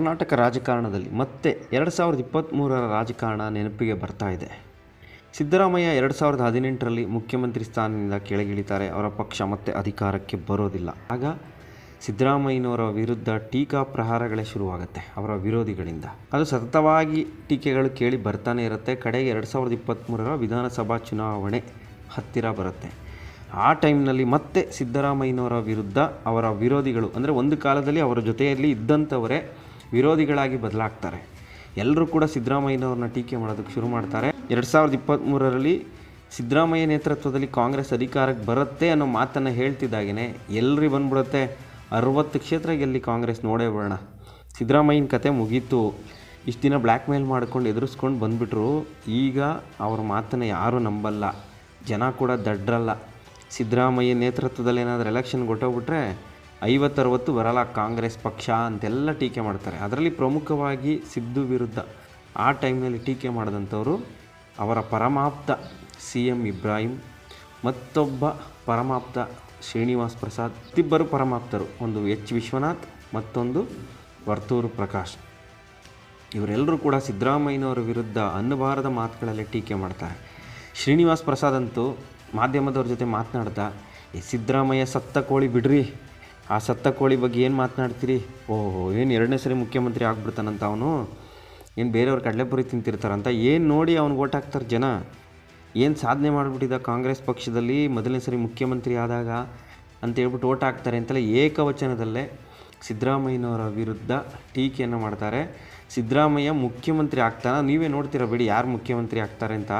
ಕರ್ನಾಟಕ ರಾಜಕಾರಣದಲ್ಲಿ ಮತ್ತೆ 2023ರ ರಾಜಕಾರಣ ನೆನಪಿಗೆ ಬರ್ತಾ ಇದೆ. ಸಿದ್ದರಾಮಯ್ಯ 2018ರಲ್ಲಿ ಮುಖ್ಯಮಂತ್ರಿ ಸ್ಥಾನದಿಂದ ಕೆಳಗಿಳಿತಾರೆ. ಅವರ ಪಕ್ಷ ಮತ್ತೆ ಅಧಿಕಾರಕ್ಕೆ ಬರೋದಿಲ್ಲ. ಆಗ ಸಿದ್ದರಾಮಯ್ಯನವರ ವಿರುದ್ಧ ಟೀಕಾ ಪ್ರಹಾರಗಳೇ ಶುರುವಾಗುತ್ತೆ ಅವರ ವಿರೋಧಿಗಳಿಂದ. ಅದು ಸತತವಾಗಿ ಟೀಕೆಗಳು ಕೇಳಿ ಬರ್ತಾನೆ ಇರುತ್ತೆ. ಕಡೆಗೆ 2023ರ ವಿಧಾನಸಭಾ ಚುನಾವಣೆ ಹತ್ತಿರ ಬರುತ್ತೆ. ಆ ಟೈಮ್ನಲ್ಲಿ ಮತ್ತೆ ಸಿದ್ದರಾಮಯ್ಯನವರ ವಿರುದ್ಧ ಅವರ ವಿರೋಧಿಗಳು, ಅಂದರೆ ಒಂದು ಕಾಲದಲ್ಲಿ ಅವರ ಜೊತೆಯಲ್ಲಿ ಇದ್ದಂಥವರೇ ವಿರೋಧಿಗಳಾಗಿ ಬದಲಾಗ್ತಾರೆ. ಎಲ್ಲರೂ ಕೂಡ ಸಿದ್ದರಾಮಯ್ಯನವ್ರನ್ನ ಟೀಕೆ ಮಾಡೋದಕ್ಕೆ ಶುರು ಮಾಡ್ತಾರೆ. 2023ರಲ್ಲಿ ಸಿದ್ದರಾಮಯ್ಯ ನೇತೃತ್ವದಲ್ಲಿ ಕಾಂಗ್ರೆಸ್ ಅಧಿಕಾರಕ್ಕೆ ಬರುತ್ತೆ ಅನ್ನೋ ಮಾತನ್ನು ಹೇಳ್ತಿದ್ದಾಗೇ ಎಲ್ಲರೂ ಬಂದ್ಬಿಡುತ್ತೆ, 60 ಕ್ಷೇತ್ರ ಗೆಲ್ಲಿ ಕಾಂಗ್ರೆಸ್ ನೋಡೇ ಬಿಡೋಣ, ಸಿದ್ದರಾಮಯ್ಯನ ಕತೆ ಮುಗೀತು, ಇಷ್ಟು ದಿನ ಬ್ಲ್ಯಾಕ್ ಮೇಲ್ ಮಾಡ್ಕೊಂಡು ಎದುರಿಸ್ಕೊಂಡು ಬಂದುಬಿಟ್ರು, ಈಗ ಅವ್ರ ಮಾತನ್ನು ಯಾರೂ ನಂಬಲ್ಲ, ಜನ ಕೂಡ ದಡ್ರಲ್ಲ, ಸಿದ್ದರಾಮಯ್ಯ ನೇತೃತ್ವದಲ್ಲಿ ಏನಾದರೂ ಎಲೆಕ್ಷನ್ ಕೊಟ್ಟೋಗ್ಬಿಟ್ರೆ 50-60 ಬರಲ್ಲ ಕಾಂಗ್ರೆಸ್ ಪಕ್ಷ ಅಂತೆಲ್ಲ ಟೀಕೆ ಮಾಡ್ತಾರೆ. ಅದರಲ್ಲಿ ಪ್ರಮುಖವಾಗಿ ಸಿದ್ದು ವಿರುದ್ಧ ಆ ಟೈಮ್ನಲ್ಲಿ ಟೀಕೆ ಮಾಡಿದಂಥವರು ಅವರ ಪರಮಾಪ್ತ CM ಇಬ್ರಾಹಿಂ, ಮತ್ತೊಬ್ಬ ಪರಮಾಪ್ತ ಶ್ರೀನಿವಾಸ್ ಪ್ರಸಾದ್. ಇಬ್ಬರು ಪರಮಾಪ್ತರು, ಒಂದು H ವಿಶ್ವನಾಥ್, ಮತ್ತೊಂದು ವರ್ತೂರು ಪ್ರಕಾಶ್. ಇವರೆಲ್ಲರೂ ಕೂಡ ಸಿದ್ದರಾಮಯ್ಯನವರ ವಿರುದ್ಧ ಅನ್ನಬಾರದ ಮಾತುಗಳಲ್ಲಿ ಟೀಕೆ ಮಾಡ್ತಾರೆ. ಶ್ರೀನಿವಾಸ್ ಪ್ರಸಾದ್ ಅಂತೂ ಮಾಧ್ಯಮದವ್ರ ಜೊತೆ ಮಾತನಾಡ್ತಾ, ಸಿದ್ದರಾಮಯ್ಯ ಸತ್ತ ಕೋಳಿ ಬಿಡ್ರಿ, ಆ ಸತ್ತ ಕೋಳಿ ಬಗ್ಗೆ ಏನು ಮಾತನಾಡ್ತೀರಿ, ಏನು 2ನೇ ಸರಿ ಮುಖ್ಯಮಂತ್ರಿ ಆಗ್ಬಿಡ್ತಾನಂತ, ಅವನು ಏನು ಬೇರೆಯವ್ರ ಕಡಲೆಪುರಿ ತಿಂತಿರ್ತಾರಂತ, ಏನು ನೋಡಿ ಅವ್ನಿಗೆ ಓಟ್ ಹಾಕ್ತಾರೆ ಜನ, ಏನು ಸಾಧನೆ ಮಾಡಿಬಿಟ್ಟಿದ್ದ ಕಾಂಗ್ರೆಸ್ ಪಕ್ಷದಲ್ಲಿ ಮೊದಲನೇ ಸರಿ ಮುಖ್ಯಮಂತ್ರಿ ಆದಾಗ ಅಂತ ಹೇಳ್ಬಿಟ್ಟು ಓಟ್ ಹಾಕ್ತಾರೆ ಅಂತೆಲ್ಲ ಏಕವಚನದಲ್ಲೇ ಸಿದ್ದರಾಮಯ್ಯನವರ ವಿರುದ್ಧ ಟೀಕೆಯನ್ನು ಮಾಡ್ತಾರೆ. ಸಿದ್ದರಾಮಯ್ಯ ಮುಖ್ಯಮಂತ್ರಿ ಆಗ್ತಾನೆ, ನೀವೇ ನೋಡ್ತೀರಾ ಬಿಡಿ ಯಾರು ಮುಖ್ಯಮಂತ್ರಿ ಆಗ್ತಾರೆ ಅಂತ,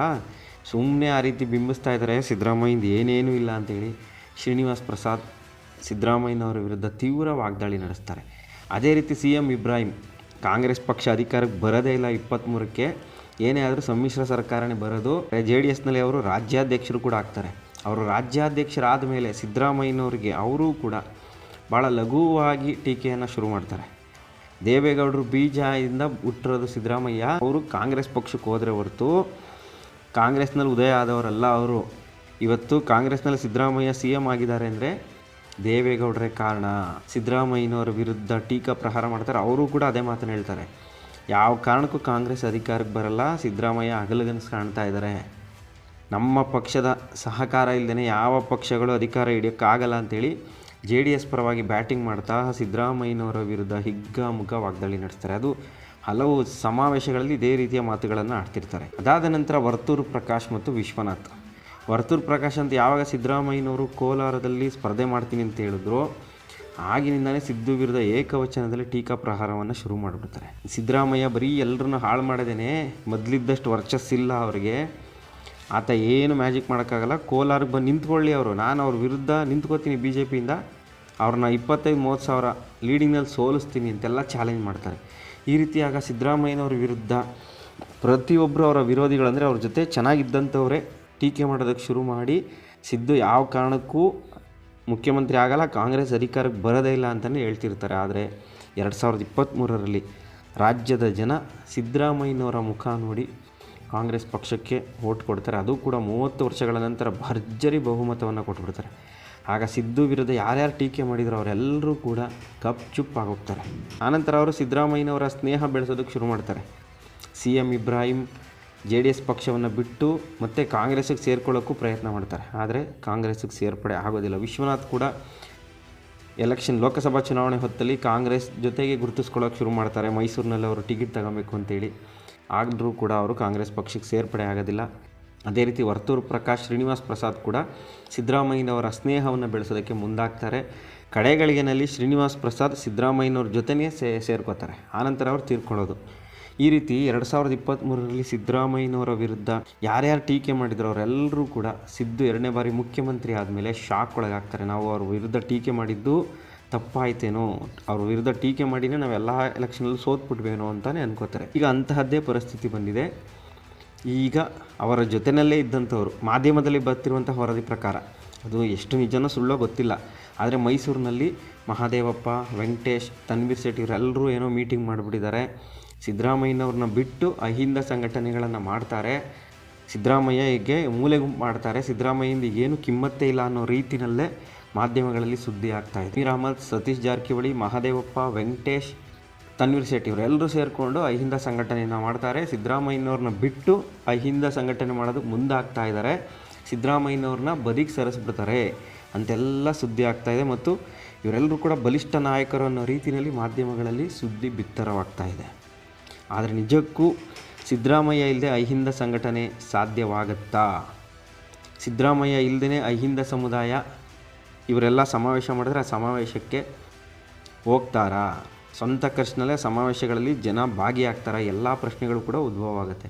ಸುಮ್ಮನೆ ಆ ರೀತಿ ಬಿಂಬಿಸ್ತಾ ಇದ್ದಾರೆ, ಸಿದ್ದರಾಮಯ್ಯಂದು ಏನೇನೂ ಇಲ್ಲ ಅಂತೇಳಿ. ಶ್ರೀನಿವಾಸ್ ಪ್ರಸಾದ್ ಸಿದ್ದರಾಮಯ್ಯನವರ ವಿರುದ್ಧ ತೀವ್ರ ವಾಗ್ದಾಳಿ ನಡೆಸ್ತಾರೆ. ಅದೇ ರೀತಿ CM ಇಬ್ರಾಹಿಂ, ಕಾಂಗ್ರೆಸ್ ಪಕ್ಷ ಅಧಿಕಾರಕ್ಕೆ ಬರೋದೇ ಇಲ್ಲ 23ಕ್ಕೆ, ಏನೇ ಆದರೂ ಸಮ್ಮಿಶ್ರ ಸರ್ಕಾರನೇ ಬರೋದು, JDSನಲ್ಲಿ ಅವರು ರಾಜ್ಯಾಧ್ಯಕ್ಷರು ಕೂಡ ಆಗ್ತಾರೆ. ಅವರು ರಾಜ್ಯಾಧ್ಯಕ್ಷರಾದ ಮೇಲೆ ಸಿದ್ದರಾಮಯ್ಯನವ್ರಿಗೆ ಅವರೂ ಕೂಡ ಭಾಳ ಲಘುವಾಗಿ ಟೀಕೆಯನ್ನು ಶುರು ಮಾಡ್ತಾರೆ. ದೇವೇಗೌಡರು ಬೀಜದಿಂದ ಹುಟ್ಟಿರೋದು ಸಿದ್ದರಾಮಯ್ಯ, ಅವರು ಕಾಂಗ್ರೆಸ್ ಪಕ್ಷಕ್ಕೆ ಹೋದರೆ ಹೊರತು ಕಾಂಗ್ರೆಸ್ನಲ್ಲಿ ಉದಯ ಆದವರಲ್ಲ ಅವರು. ಇವತ್ತು ಕಾಂಗ್ರೆಸ್ನಲ್ಲಿ ಸಿದ್ದರಾಮಯ್ಯ CM ಆಗಿದ್ದಾರೆ ಅಂದರೆ ದೇವೇಗೌಡರೇ ಕಾರಣ. ಸಿದ್ದರಾಮಯ್ಯನವರ ವಿರುದ್ಧ ಟೀಕಾ ಪ್ರಹಾರ ಮಾಡ್ತಾರೆ. ಅವರು ಕೂಡ ಅದೇ ಮಾತನ್ನು ಹೇಳ್ತಾರೆ, ಯಾವ ಕಾರಣಕ್ಕೂ ಕಾಂಗ್ರೆಸ್ ಅಧಿಕಾರಕ್ಕೆ ಬರಲ್ಲ, ಸಿದ್ದರಾಮಯ್ಯ ಹಗಲುಗನಸು ಕಾಣ್ತಾ ಇದ್ದಾರೆ, ನಮ್ಮ ಪಕ್ಷದ ಸಹಕಾರ ಇಲ್ಲದೇ ಯಾವ ಪಕ್ಷಗಳು ಅಧಿಕಾರ ಹಿಡಿಯೋಕ್ಕಾಗಲ್ಲ ಅಂಥೇಳಿ JDS ಪರವಾಗಿ ಬ್ಯಾಟಿಂಗ್ ಮಾಡ್ತಾ ಸಿದ್ದರಾಮಯ್ಯನವರ ವಿರುದ್ಧ ಹಿಗ್ಗಾಮುಗ್ಗ ವಾಗ್ದಾಳಿ ನಡೆಸ್ತಾರೆ. ಅದು ಹಲವು ಸಮಾವೇಶಗಳಲ್ಲಿ ಇದೇ ರೀತಿಯ ಮಾತುಗಳನ್ನು ಆಡ್ತಿರ್ತಾರೆ. ಅದಾದ ನಂತರ ವರ್ತೂರು ಪ್ರಕಾಶ್ ಮತ್ತು ವಿಶ್ವನಾಥ್. ವರ್ತೂರು ಪ್ರಕಾಶ್ ಅಂತ ಯಾವಾಗ ಸಿದ್ದರಾಮಯ್ಯನವರು ಕೋಲಾರದಲ್ಲಿ ಸ್ಪರ್ಧೆ ಮಾಡ್ತೀನಿ ಅಂತ ಹೇಳಿದ್ರು, ಆಗಿನಿಂದಲೇ ಸಿದ್ದು ವಿರುದ್ಧ ಏಕವಚನದಲ್ಲಿ ಟೀಕಾ ಪ್ರಹಾರವನ್ನು ಶುರು ಮಾಡಿಬಿಡ್ತಾರೆ. ಸಿದ್ದರಾಮಯ್ಯ ಬರೀ ಎಲ್ಲರನ್ನೂ ಹಾಳು ಮಾಡೋದೇನೆ, ಮೊದಲಿದ್ದಷ್ಟು ವರ್ಚಸ್ಸಿಲ್ಲ ಅವರಿಗೆ, ಆತ ಏನು ಮ್ಯಾಜಿಕ್ ಮಾಡೋಕ್ಕಾಗಲ್ಲ, ಕೋಲಾರಕ್ಕೆ ಬಂದು ನಿಂತ್ಕೊಳ್ಳಿ ಅವರು, ನಾನು ಅವ್ರ ವಿರುದ್ಧ ನಿಂತ್ಕೋತೀನಿ BJPಯಿಂದ, ಅವ್ರನ್ನ 25-30 ಸಾವಿರ ಲೀಡಿಂಗ್ನಲ್ಲಿ ಸೋಲಿಸ್ತೀನಿ ಅಂತೆಲ್ಲ ಚಾಲೆಂಜ್ ಮಾಡ್ತಾರೆ. ಈ ರೀತಿಯಾಗ ಸಿದ್ದರಾಮಯ್ಯನವ್ರ ವಿರುದ್ಧ ಪ್ರತಿಯೊಬ್ಬರು ಅವರ ವಿರೋಧಿಗಳಂದರೆ ಅವ್ರ ಜೊತೆ ಚೆನ್ನಾಗಿದ್ದಂಥವರೇ ಟೀಕೆ ಮಾಡೋದಕ್ಕೆ ಶುರು ಮಾಡಿ, ಸಿದ್ದು ಯಾವ ಕಾರಣಕ್ಕೂ ಮುಖ್ಯಮಂತ್ರಿ ಆಗಲ್ಲ, ಕಾಂಗ್ರೆಸ್ ಅಧಿಕಾರಕ್ಕೆ ಬರೋದೇ ಇಲ್ಲ ಅಂತಲೇ ಹೇಳ್ತಿರ್ತಾರೆ. ಆದರೆ 2023ರಲ್ಲಿ ರಾಜ್ಯದ ಜನ ಸಿದ್ದರಾಮಯ್ಯನವರ ಮುಖ ನೋಡಿ ಕಾಂಗ್ರೆಸ್ ಪಕ್ಷಕ್ಕೆ ಓಟ್ ಕೊಡ್ತಾರೆ. ಅದು ಕೂಡ 30 ವರ್ಷಗಳ ನಂತರ ಭರ್ಜರಿ ಬಹುಮತವನ್ನು ಕೊಟ್ಬಿಡ್ತಾರೆ. ಆಗ ಸಿದ್ದು ವಿರುದ್ಧ ಯಾರ್ಯಾರು ಟೀಕೆ ಮಾಡಿದ್ರು ಅವರೆಲ್ಲರೂ ಕೂಡ ಕಪ್ ಚುಪ್ ಆಗೋಗ್ತಾರೆ. ಆನಂತರ ಅವರು ಸಿದ್ದರಾಮಯ್ಯನವರ ಸ್ನೇಹ ಬೆಳೆಸೋದಕ್ಕೆ ಶುರು ಮಾಡ್ತಾರೆ. CM ಇಬ್ರಾಹಿಂ JDS ಪಕ್ಷವನ್ನು ಬಿಟ್ಟು ಮತ್ತೆ ಕಾಂಗ್ರೆಸ್ಸಿಗೆ ಸೇರ್ಕೊಳ್ಳೋಕ್ಕೂ ಪ್ರಯತ್ನ ಮಾಡ್ತಾರೆ. ಆದರೆ ಕಾಂಗ್ರೆಸ್ಸಿಗೆ ಸೇರ್ಪಡೆ ಆಗೋದಿಲ್ಲ. ವಿಶ್ವನಾಥ್ ಕೂಡ ಲೋಕಸಭಾ ಚುನಾವಣೆ ಹೊತ್ತಲ್ಲಿ ಕಾಂಗ್ರೆಸ್ ಜೊತೆಗೆ ಗುರುತಿಸ್ಕೊಳ್ಳೋಕೆ ಶುರು ಮಾಡ್ತಾರೆ. ಮೈಸೂರಿನಲ್ಲಿ ಅವರು ಟಿಕೆಟ್ ತಗೋಬೇಕು ಅಂತೇಳಿ, ಆದರೂ ಕೂಡ ಅವರು ಕಾಂಗ್ರೆಸ್ ಪಕ್ಷಕ್ಕೆ ಸೇರ್ಪಡೆ ಆಗೋದಿಲ್ಲ. ಅದೇ ರೀತಿ ವರ್ತೂರು ಪ್ರಕಾಶ್, ಶ್ರೀನಿವಾಸ್ ಪ್ರಸಾದ್ ಕೂಡ ಸಿದ್ದರಾಮಯ್ಯನವರ ಸ್ನೇಹವನ್ನು ಬೆಳೆಸೋದಕ್ಕೆ ಮುಂದಾಗ್ತಾರೆ. ಕಡೆಗಳಿಗೆನಲ್ಲಿ ಶ್ರೀನಿವಾಸ್ ಪ್ರಸಾದ್ ಸಿದ್ದರಾಮಯ್ಯನವ್ರ ಜೊತೆನೇ ಸೇರ್ಕೋತಾರೆ. ಆನಂತರ ಅವರು ತೀರ್ಕೊಳ್ಳೋದು. ಈ ರೀತಿ 2023ರಲ್ಲಿ ಸಿದ್ದರಾಮಯ್ಯನವರ ವಿರುದ್ಧ ಯಾರ್ಯಾರು ಟೀಕೆ ಮಾಡಿದ್ರು ಅವರೆಲ್ಲರೂ ಕೂಡ ಸಿದ್ದು 2ನೇ ಬಾರಿ ಮುಖ್ಯಮಂತ್ರಿ ಆದಮೇಲೆ ಶಾಕ್ ಒಳಗಾಗ್ತಾರೆ. ನಾವು ಅವ್ರ ವಿರುದ್ಧ ಟೀಕೆ ಮಾಡಿದ್ದು ತಪ್ಪಾಯ್ತೇನೋ, ಅವ್ರ ವಿರುದ್ಧ ಟೀಕೆ ಮಾಡಿನೇ ನಾವೆಲ್ಲ ಎಲೆಕ್ಷನಲ್ಲಿ ಸೋತ್ಬಿಟ್ವೇನೋ ಅಂತಲೇ ಅನ್ಕೋತಾರೆ. ಈಗ ಅಂತಹದ್ದೇ ಪರಿಸ್ಥಿತಿ ಬಂದಿದೆ. ಈಗ ಅವರ ಜೊತೆಯಲ್ಲೇ ಇದ್ದಂಥವ್ರು ಮಾಧ್ಯಮದಲ್ಲಿ ಬರ್ತಿರುವಂಥ ವರದಿ ಪ್ರಕಾರ, ಅದು ಎಷ್ಟು ನಿಜನೋ ಸುಳ್ಳೋ ಗೊತ್ತಿಲ್ಲ, ಆದರೆ ಮೈಸೂರಿನಲ್ಲಿ ಮಹಾದೇವಪ್ಪ, ವೆಂಕಟೇಶ್, ತನ್ವೀರ್ ಸೇಠ್ ಇವರೆಲ್ಲರೂ ಏನೋ ಮೀಟಿಂಗ್ ಮಾಡಿಬಿಟ್ಟಿದ್ದಾರೆ. ಸಿದ್ದರಾಮಯ್ಯನವ್ರನ್ನ ಬಿಟ್ಟು ಅಹಿಂದ ಸಂಘಟನೆಗಳನ್ನು ಮಾಡ್ತಾರೆ, ಸಿದ್ದರಾಮಯ್ಯಗೆ ಮೂಲೆ ಗುಂಪು ಮಾಡ್ತಾರೆ, ಸಿದ್ದರಾಮಯ್ಯಿಂದ ಏನು ಕಿಮ್ಮತ್ತೇ ಇಲ್ಲ ಅನ್ನೋ ರೀತಿಯಲ್ಲೇ ಮಾಧ್ಯಮಗಳಲ್ಲಿ ಸುದ್ದಿ ಆಗ್ತಾಯಿದೆ. ಅಮೀರ್ ಅಹಮದ್, ಸತೀಶ್ ಜಾರಕಿಹೊಳಿ, ಮಹಾದೇವಪ್ಪ, ವೆಂಕಟೇಶ್ ತನ್ವೀರ್ ಸೇಠ್ ಇವರೆಲ್ಲರೂ ಸೇರಿಕೊಂಡು ಅಹಿಂದ ಸಂಘಟನೆಯನ್ನು ಮಾಡ್ತಾರೆ. ಸಿದ್ದರಾಮಯ್ಯನವ್ರನ್ನ ಬಿಟ್ಟು ಅಹಿಂದ ಸಂಘಟನೆ ಮಾಡೋದಕ್ಕೆ ಮುಂದಾಗ್ತಾ ಇದ್ದಾರೆ. ಸಿದ್ದರಾಮಯ್ಯನವ್ರನ್ನ ಬದಿಗೆ ಸರಿಸ್ಬಿಡ್ತಾರೆ ಅಂತೆಲ್ಲ ಸುದ್ದಿ ಆಗ್ತಾಯಿದೆ. ಮತ್ತು ಇವರೆಲ್ಲರೂ ಕೂಡ ಬಲಿಷ್ಠ ನಾಯಕರು ಅನ್ನೋ ರೀತಿಯಲ್ಲಿ ಮಾಧ್ಯಮಗಳಲ್ಲಿ ಸುದ್ದಿ ಬಿತ್ತರವಾಗ್ತಾ ಇದೆ. ಆದರೆ ನಿಜಕ್ಕೂ ಸಿದ್ದರಾಮಯ್ಯ ಇಲ್ಲದೆ ಅಹಿಂದ ಸಂಘಟನೆ ಸಾಧ್ಯವಾಗುತ್ತಾ? ಸಿದ್ದರಾಮಯ್ಯ ಇಲ್ಲದೇ ಅಹಿಂದ ಸಮುದಾಯ ಇವರೆಲ್ಲ ಸಮಾವೇಶ ಮಾಡಿದ್ರೆ ಆ ಸಮಾವೇಶಕ್ಕೆ ಹೋಗ್ತಾರಾ? ಸ್ವಂತ ಖರ್ಚಿನಲ್ಲೇ ಸಮಾವೇಶಗಳಲ್ಲಿ ಜನ ಭಾಗಿಯಾಗ್ತಾರಾ? ಎಲ್ಲ ಪ್ರಶ್ನೆಗಳು ಕೂಡ ಉದ್ಭವ ಆಗುತ್ತೆ.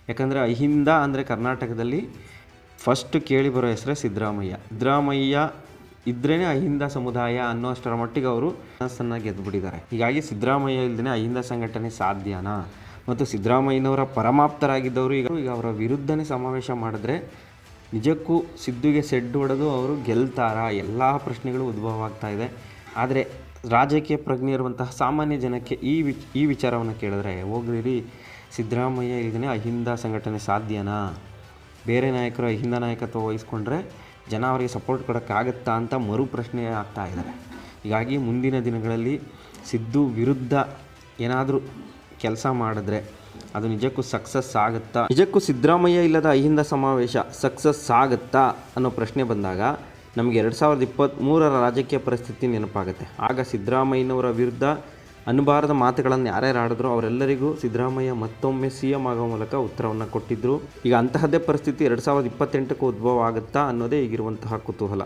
ಯಾಕಂದರೆ ಅಹಿಂದ ಅಂದರೆ ಕರ್ನಾಟಕದಲ್ಲಿ ಫಸ್ಟ್ ಕೇಳಿ ಬರೋ ಹೆಸರೇ ಸಿದ್ದರಾಮಯ್ಯ ಇದ್ರೇ ಅಹಿಂದ ಸಮುದಾಯ ಅನ್ನೋಷ್ಟರ ಮಟ್ಟಿಗೆ ಅವರು ಮನಸ್ಸನ್ನು ಗೆದ್ದುಬಿಟ್ಟಿದ್ದಾರೆ. ಹೀಗಾಗಿ ಸಿದ್ದರಾಮಯ್ಯ ಇಲ್ಲದೇ ಅಹಿಂದ ಸಂಘಟನೆ ಸಾಧ್ಯನಾ? ಮತ್ತು ಸಿದ್ದರಾಮಯ್ಯನವರ ಪರಮಾಪ್ತರಾಗಿದ್ದವರು ಈಗ ಅವರ ವಿರುದ್ಧನೇ ಸಮಾವೇಶ ಮಾಡಿದ್ರೆ ನಿಜಕ್ಕೂ ಸಿದ್ದುಗೆ ಸೆಡ್ ಹೊಡೆದು ಅವರು ಗೆಲ್ತಾರಾ? ಎಲ್ಲ ಪ್ರಶ್ನೆಗಳು ಉದ್ಭವ ಆಗ್ತಾ ಇದೆ. ಆದರೆ ರಾಜಕೀಯ ಪ್ರಜ್ಞೆ ಇರುವಂತಹ ಸಾಮಾನ್ಯ ಜನಕ್ಕೆ ಈ ವಿಚಾರವನ್ನು ಕೇಳಿದ್ರೆ, ಹೋಗ್ರಿ ಸಿದ್ದರಾಮಯ್ಯ ಇಲ್ಲದೇ ಅಹಿಂದ ಸಂಘಟನೆ ಸಾಧ್ಯನಾ? ಬೇರೆ ನಾಯಕರು ಅಹಿಂದ ನಾಯಕತ್ವ ವಹಿಸ್ಕೊಂಡ್ರೆ ಜನ ಅವರಿಗೆ ಸಪೋರ್ಟ್ ಕೊಡೋಕ್ಕಾಗತ್ತಾ ಅಂತ ಮರು ಪ್ರಶ್ನೆ ಆಗ್ತಾ ಇದ್ದಾರೆ. ಹೀಗಾಗಿ ಮುಂದಿನ ದಿನಗಳಲ್ಲಿ ಸಿದ್ದು ವಿರುದ್ಧ ಏನಾದರೂ ಕೆಲಸ ಮಾಡಿದ್ರೆ ಅದು ನಿಜಕ್ಕೂ ಸಕ್ಸಸ್ ಆಗುತ್ತಾ? ನಿಜಕ್ಕೂ ಸಿದ್ದರಾಮಯ್ಯ ಇಲ್ಲದ ಅಹಿಂದ ಸಮಾವೇಶ ಸಕ್ಸಸ್ ಆಗುತ್ತಾ ಅನ್ನೋ ಪ್ರಶ್ನೆ ಬಂದಾಗ ನಮಗೆ 2023ರ ರಾಜಕೀಯ ಪರಿಸ್ಥಿತಿ ನೆನಪಾಗುತ್ತೆ. ಆಗ ಸಿದ್ದರಾಮಯ್ಯನವರ ವಿರುದ್ಧ ಅನ್ನಬಾರದ ಮಾತುಗಳನ್ನು ಯಾರ್ಯಾರು ಆಡಿದ್ರು ಅವರೆಲ್ಲರಿಗೂ ಸಿದ್ದರಾಮಯ್ಯ ಮತ್ತೊಮ್ಮೆ CM ಆಗೋ ಮೂಲಕ ಉತ್ತರವನ್ನು ಕೊಟ್ಟಿದ್ದರು. ಈಗ ಅಂತಹದ್ದೇ ಪರಿಸ್ಥಿತಿ 2028ಕ್ಕೂ ಉದ್ಭವ ಆಗುತ್ತಾ ಅನ್ನೋದೇ ಈಗಿರುವಂತಹ ಕುತೂಹಲ.